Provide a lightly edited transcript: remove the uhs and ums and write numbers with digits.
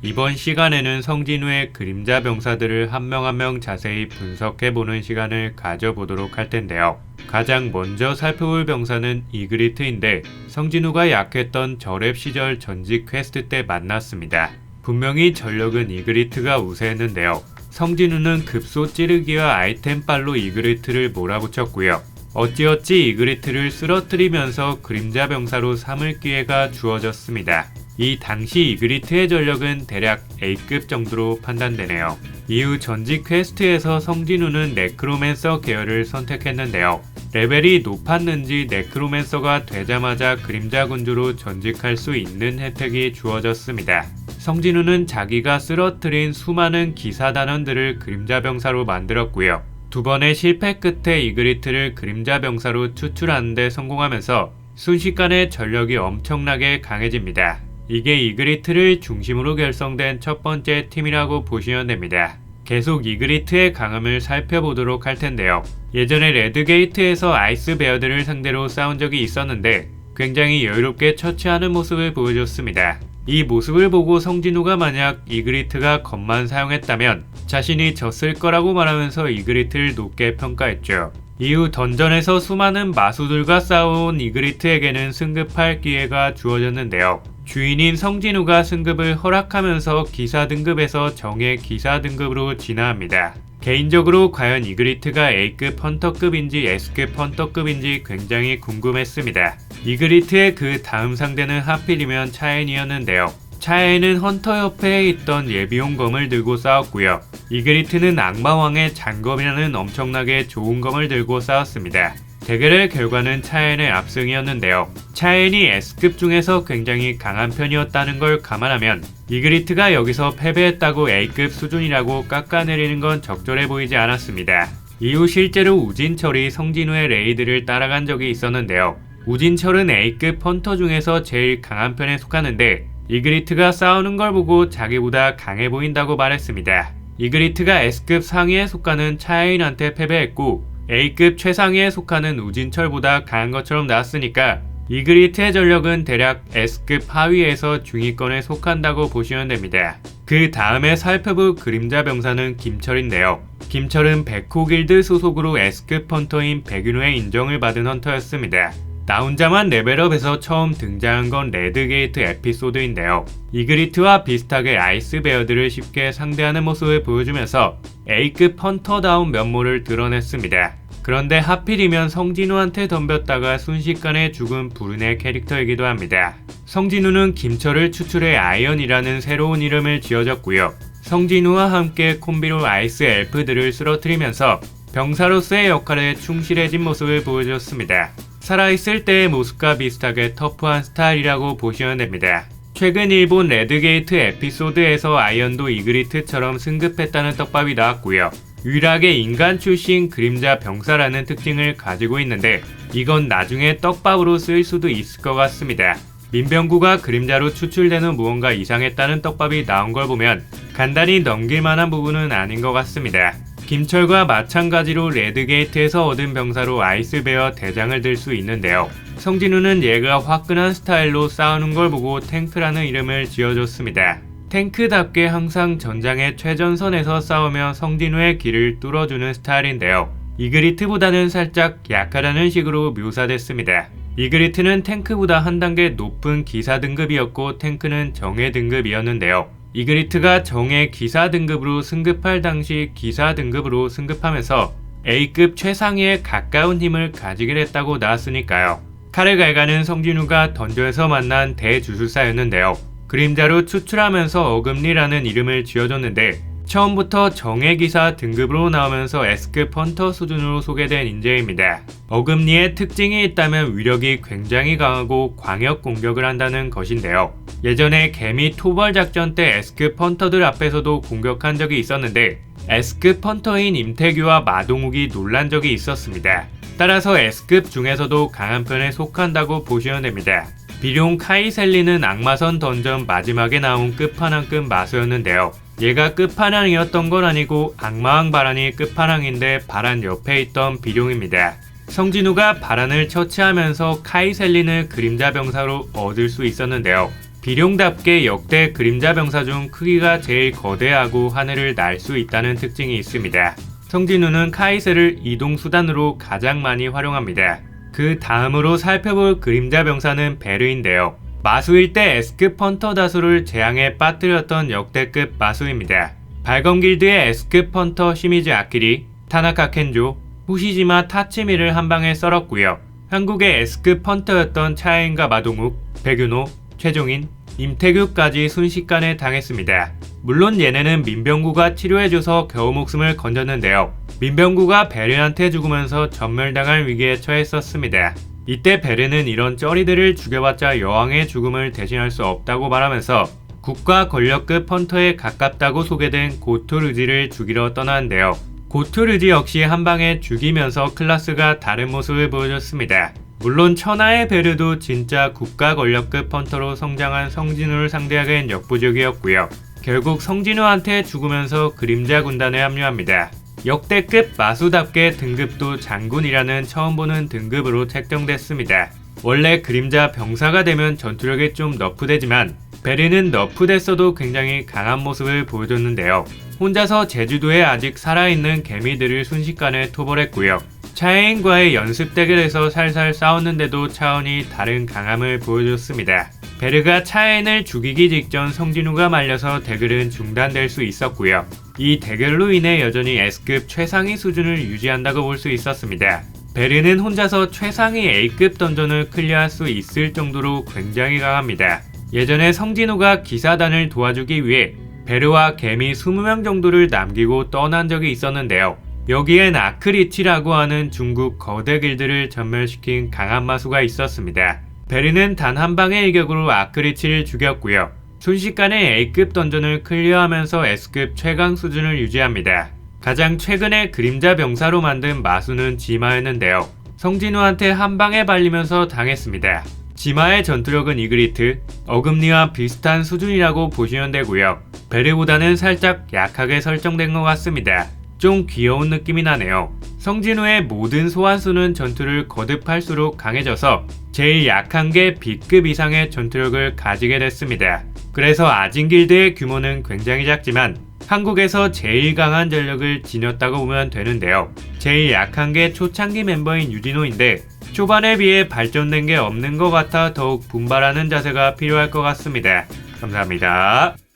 이번 시간에는 성진우의 그림자 병사들을 한 명 한 명 자세히 분석해보는 시간을 가져보도록 할 텐데요. 가장 먼저 살펴볼 병사는 이그리트인데 성진우가 약했던 저랩 시절 전직 퀘스트 때 만났습니다. 분명히 전력은 이그리트가 우세했는데요. 성진우는 급소 찌르기와 아이템빨로 이그리트를 몰아붙였고요. 어찌어찌 이그리트를 쓰러뜨리면서 그림자 병사로 삼을 기회가 주어졌습니다. 이 당시 이그리트의 전력은 대략 A급 정도로 판단되네요. 이후 전직 퀘스트에서 성진우는 네크로맨서 계열을 선택했는데요. 레벨이 높았는지 네크로맨서가 되자마자 그림자 군주로 전직할 수 있는 혜택이 주어졌습니다. 성진우는 자기가 쓰러뜨린 수많은 기사 단원들을 그림자 병사로 만들었고요. 두 번의 실패 끝에 이그리트를 그림자 병사로 추출하는 데 성공하면서 순식간에 전력이 엄청나게 강해집니다. 이게 이그리트를 중심으로 결성된 첫 번째 팀이라고 보시면 됩니다. 계속 이그리트의 강함을 살펴보도록 할 텐데요. 예전에 레드게이트에서 아이스 베어들을 상대로 싸운 적이 있었는데 굉장히 여유롭게 처치하는 모습을 보여줬습니다. 이 모습을 보고 성진우가 만약 이그리트가 검만 사용했다면 자신이 졌을 거라고 말하면서 이그리트를 높게 평가했죠. 이후 던전에서 수많은 마수들과 싸워온 이그리트에게는 승급할 기회가 주어졌는데요. 주인인 성진우가 승급을 허락하면서 기사 등급에서 정예 기사 등급으로 진화합니다. 개인적으로 과연 이그리트가 A급 헌터급인지 S급 헌터급인지 굉장히 궁금했습니다. 이그리트의 그 다음 상대는 하필이면 차엔이었는데요. 차엔은 헌터 옆에 있던 예비용 검을 들고 싸웠고요. 이그리트는 악마왕의 잔검이라는 엄청나게 좋은 검을 들고 싸웠습니다. 대결의 결과는 차엔의 압승이었는데요. 차엔이 S급 중에서 굉장히 강한 편이었다는 걸 감안하면 이그리트가 여기서 패배했다고 A급 수준이라고 깎아내리는 건 적절해 보이지 않았습니다. 이후 실제로 우진철이 성진우의 레이드를 따라간 적이 있었는데요. 우진철은 A급 헌터 중에서 제일 강한 편에 속하는데 이그리트가 싸우는 걸 보고 자기보다 강해 보인다고 말했습니다. 이그리트가 S급 상위에 속하는 차엔한테 패배했고 A급 최상위에 속하는 우진철보다 강한 것처럼 나왔으니까 이그리트의 전력은 대략 S급 하위에서 중위권에 속한다고 보시면 됩니다. 그 다음에 살펴볼 그림자 병사는 김철인데요. 김철은 백호길드 소속으로 S급 헌터인 백윤호의 인정을 받은 헌터였습니다. 나 혼자만 레벨업에서 처음 등장한 건 레드게이트 에피소드인데요. 이그리트와 비슷하게 아이스 베어들을 쉽게 상대하는 모습을 보여주면서 A급 헌터다운 면모를 드러냈습니다. 그런데 하필이면 성진우한테 덤볐다가 순식간에 죽은 불운의 캐릭터이기도 합니다. 성진우는 김철을 추출해 아이언이라는 새로운 이름을 지어줬고요. 성진우와 함께 콤비로 아이스 엘프들을 쓰러뜨리면서 병사로서의 역할에 충실해진 모습을 보여줬습니다. 살아있을 때의 모습과 비슷하게 터프한 스타일이라고 보시면 됩니다. 최근 일본 레드게이트 에피소드에서 아이언도 이그리트처럼 승급했다는 떡밥이 나왔고요. 유일하게 인간 출신 그림자 병사라는 특징을 가지고 있는데 이건 나중에 떡밥으로 쓰일 수도 있을 것 같습니다. 민병구가 그림자로 추출되는 무언가 이상했다는 떡밥이 나온 걸 보면 간단히 넘길 만한 부분은 아닌 것 같습니다. 김철과 마찬가지로 레드게이트에서 얻은 병사로 아이스베어 대장을 들 수 있는데요. 성진우는 얘가 화끈한 스타일로 싸우는 걸 보고 탱크라는 이름을 지어줬습니다. 탱크답게 항상 전장의 최전선에서 싸우며 성진우의 길을 뚫어주는 스타일인데요. 이그리트보다는 살짝 약하다는 식으로 묘사됐습니다. 이그리트는 탱크보다 한 단계 높은 기사 등급이었고 탱크는 정예 등급이었는데요. 이그리트가 정예 기사 등급으로 승급할 당시 기사 등급으로 승급하면서 A급 최상위에 가까운 힘을 가지게 됐다고 나왔으니까요. 칼을 갈가는 성진우가 던전에서 만난 대주술사였는데요. 그림자로 추출하면서 어금니라는 이름을 지어줬는데 처음부터 정예기사 등급으로 나오면서 S급 헌터 수준으로 소개된 인재입니다. 어금니에 특징이 있다면 위력이 굉장히 강하고 광역 공격을 한다는 것인데요. 예전에 개미 토벌 작전 때 S급 헌터들 앞에서도 공격한 적이 있었는데 S급 헌터인 임태규와 마동욱이 놀란 적이 있었습니다. 따라서 S급 중에서도 강한 편에 속한다고 보시면 됩니다. 비룡 카이셀리는 악마선 던전 마지막에 나온 끝판왕급 마수였는데요. 얘가 끝판왕이었던 건 아니고 악마왕 바란이 끝판왕인데 바란 옆에 있던 비룡입니다. 성진우가 바란을 처치하면서 카이셀린을 그림자 병사로 얻을 수 있었는데요. 비룡답게 역대 그림자 병사 중 크기가 제일 거대하고 하늘을 날 수 있다는 특징이 있습니다. 성진우는 카이세를 이동수단으로 가장 많이 활용합니다. 그 다음으로 살펴볼 그림자 병사는 베르인데요. 마수일 때 S급 헌터 다수를 재앙에 빠뜨렸던 역대급 마수입니다. 발검길드의 S급 헌터 시미즈 아키리, 타나카 켄조, 후시지마 타치미를 한방에 썰었고요. 한국의 S급 헌터였던 차에인과 마동욱, 백윤호, 최종인, 임태규까지 순식간에 당했습니다. 물론 얘네는 민병구가 치료해줘서 겨우 목숨을 건졌는데요. 민병구가 베르한테 죽으면서 전멸당할 위기에 처했었습니다. 이때 베르는 이런 쩌리들을 죽여봤자 여왕의 죽음을 대신할 수 없다고 말하면서 국가 권력급 헌터에 가깝다고 소개된 고토르지를 죽이러 떠나는데요. 고토르지 역시 한방에 죽이면서 클라스가 다른 모습을 보여줬습니다. 물론 천하의 베르도 진짜 국가 권력급 헌터로 성장한 성진우를 상대하기엔 역부족이었고요. 결국 성진우한테 죽으면서 그림자 군단에 합류합니다. 역대급 마수답게 등급도 장군이라는 처음 보는 등급으로 책정됐습니다. 원래 그림자 병사가 되면 전투력이 좀 너프되지만 베르는 너프됐어도 굉장히 강한 모습을 보여줬는데요. 혼자서 제주도에 아직 살아있는 개미들을 순식간에 토벌했고요. 차에인과의 연습 대결에서 살살 싸웠는데도 차원이 다른 강함을 보여줬습니다. 베르가 차에인을 죽이기 직전 성진우가 말려서 대결은 중단될 수 있었고요. 이 대결로 인해 여전히 S급 최상위 수준을 유지한다고 볼 수 있었습니다. 베르는 혼자서 최상위 A급 던전을 클리어할 수 있을 정도로 굉장히 강합니다. 예전에 성진우가 기사단을 도와주기 위해 베르와 개미 20명 정도를 남기고 떠난 적이 있었는데요. 여기엔 아크리치라고 하는 중국 거대 길드를 전멸시킨 강한 마수가 있었습니다. 베르는 단 한 방의 일격으로 아크리치를 죽였고요. 순식간에 A급 던전을 클리어하면서 S급 최강 수준을 유지합니다. 가장 최근에 그림자 병사로 만든 마수는 지마였는데요. 성진우한테 한 방에 발리면서 당했습니다. 지마의 전투력은 이그리트, 어금니와 비슷한 수준이라고 보시면 되고요. 베르보다는 살짝 약하게 설정된 것 같습니다. 좀 귀여운 느낌이 나네요. 성진우의 모든 소환수는 전투를 거듭할수록 강해져서 제일 약한 게 B급 이상의 전투력을 가지게 됐습니다. 그래서 아진길드의 규모는 굉장히 작지만 한국에서 제일 강한 전력을 지녔다고 보면 되는데요. 제일 약한 게 초창기 멤버인 유진호인데 초반에 비해 발전된 게 없는 것 같아 더욱 분발하는 자세가 필요할 것 같습니다. 감사합니다.